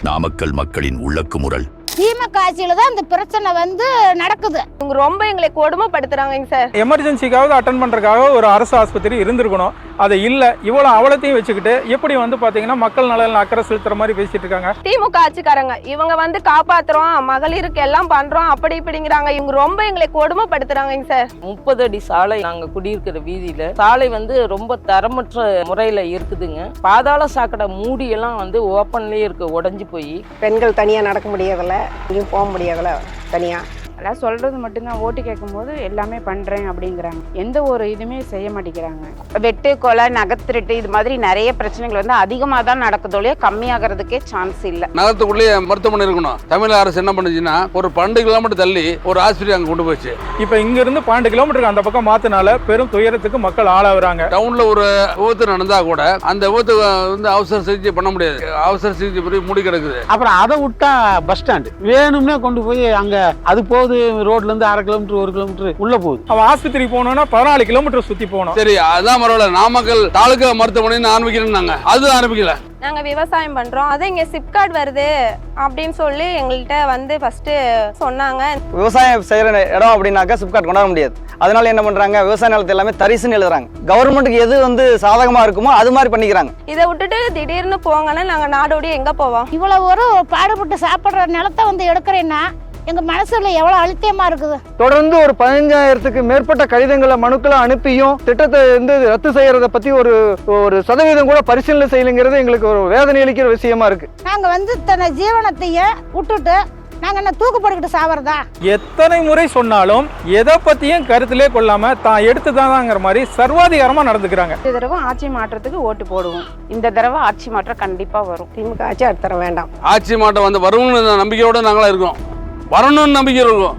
நாமக்கல் மக்களின் உள்ளக்குமுறல். திமுக ஆட்சியில தான் இந்த பிரச்சனை நடக்குது. இவங்க ரொம்ப எங்களை கொடுமைப்படுத்துறாங்க சார். எமர்ஜென்சிக்காவது அட்டன் பண்றதுக்காக ஒரு அரசு ஆஸ்பத்திரி இருந்திருக்கணும். அது இல்ல. இவ்வளவு அவலத்தையும் வச்சுக்கிட்டு எப்படி பாத்தீங்கன்னா மக்கள் நலன் அக்கறை செலுத்துற மாதிரி பேசிட்டு இருக்காங்க. திமுக ஆட்சிக்காரங்க இவங்க காப்பாத்துறோம், மகளிருக்கு எல்லாம் பண்றோம் அப்படி இப்படிங்கிறாங்க. இவங்க ரொம்ப எங்களை கொடுமைப்படுத்துறாங்க சார். 30 அடி சாலை நாங்க குடியிருக்கிற வீதியில சாலை ரொம்ப தரமற்ற முறையில இருக்குதுங்க. பாதாள சாக்கடை மூடி எல்லாம் ஓப்பன்லயே இருக்கு, உடைஞ்சு போய். பெண்கள் தனியா நடக்க முடியறதில்ல, எங்கேயும் போக முடியறதில்ல தனியா. அதெல்லாம் சொல்கிறது மட்டும்தான். ஓட்டு கேட்கும்போது எல்லாமே பண்ணுறேன் அப்படிங்கிறாங்க. எந்த ஒரு இதுவுமே செய்ய மாட்டேங்கிறாங்க. வெட்டு கொலை நகத்திருட்டு இது மாதிரி நிறைய பிரச்சனைகள் அதிகமாக தான் நடக்குதோலையே கம்மியாகிறதுக்கே சான்ஸ் இல்லை. நகரத்துக்குள்ளேயே மருத்துவமனை இருக்கணும். தமிழக அரசு என்ன பண்ணுச்சுன்னா ஒரு 12 கிலோமீட்டர் தள்ளி ஒரு ஆஸ்பத்திரி அங்கே கொண்டு போச்சு. இப்போ இங்கிருந்து 12 கிலோமீட்டருக்கு அந்த பக்கம் மாத்தினால பெரும் துயரத்துக்கு மக்கள் ஆளாகிறாங்க. டவுன்ல ஒரு விபத்து நடந்தா கூட அந்த விபத்து அவசர சிகிச்சை பண்ண முடியாது. அவசர சிகிச்சை பிரிவு மூடி கிடக்குது. அப்புறம் அதை விட்டா பஸ் ஸ்டாண்டு வேணும்னே கொண்டு போய் அங்க அது போகுது. ரோட்ல இருந்து 1/2 கிலோமீட்டர் 1 கிலோமீட்டர் உள்ள போகுது. அவன் ஆஸ்பத்திரி போகணும்னா 14 கிலோமீட்டர் சுத்தி போகணும். சரி, அதான் பரவாயில்ல. நாமக்கல் தாலுகா மருத்துவமனை ஆரம்பிக்கிறேன்னாங்க, அது ஆரம்பிக்கல. நாங்க விவசாயம் பண்றோம், அது இங்க சிப்கார்டு வருது அப்படின்னு சொல்லி எங்கள்கிட்ட ஃபர்ஸ்ட் சொன்னாங்க. விவசாயம் செய்யற இடம் அப்படின்னாக்கா சிப்கார்டு கொண்டாட முடியாது. அதனால என்ன பண்றாங்க, விவசாய நிலத்தை எல்லாமே தரிசுன்னு எழுதுறாங்க. கவர்மெண்ட்டுக்கு எது சாதகமா இருக்குமோ அது மாதிரி பண்ணிக்கிறாங்க. இதை விட்டுட்டு திடீர்னு போங்கன்னா நாங்க நாடோடி எங்க போவோம்? இவ்வளவு ஒரு பாடுபட்டு சாப்பிடுற நிலத்தை எடுக்கிறேன்னா எங்க மனசுல எவ்வளவு அழுத்தமா இருக்குது. தொடர்ந்து ஒரு 15,000க்கு மேற்பட்ட கடிதங்களை மனுக்களை அனுப்பியும் திட்டத்தை ரத்து செய்யறத பத்தி ஒரு சதவீதம் கூட பரிசீலனை செய்யலைங்கிறது எங்களுக்கு ஒரு வேதனை அளிக்கிற விஷயமா இருக்கு. நாங்க தன்னை ஜீவனத்தையே விட்டுட்டு நாங்க என்ன தூக்குப்படுக்கிட்டு சாவறதா? எத்தனை முறை சொன்னாலும் எதை பத்தியும் கருத்திலே கொள்ளாம தான் எடுத்துதாங்கிற மாதிரி சர்வாதிகாரமா நடந்துக்கிறாங்க. இந்த தடவை ஆட்சி மாற்றத்துக்கு ஓட்டு போடுவோம். இந்த தடவை ஆட்சி மாற்றம் கண்டிப்பா வரும். திமுக ஆட்சி அடுத்த தர வேண்டாம். ஆட்சி மாட்டம் வரும்னு நம்பிக்கையோட நாங்களா இருக்கோம். வரணும்னு நம்பிக்கை இருக்கும்.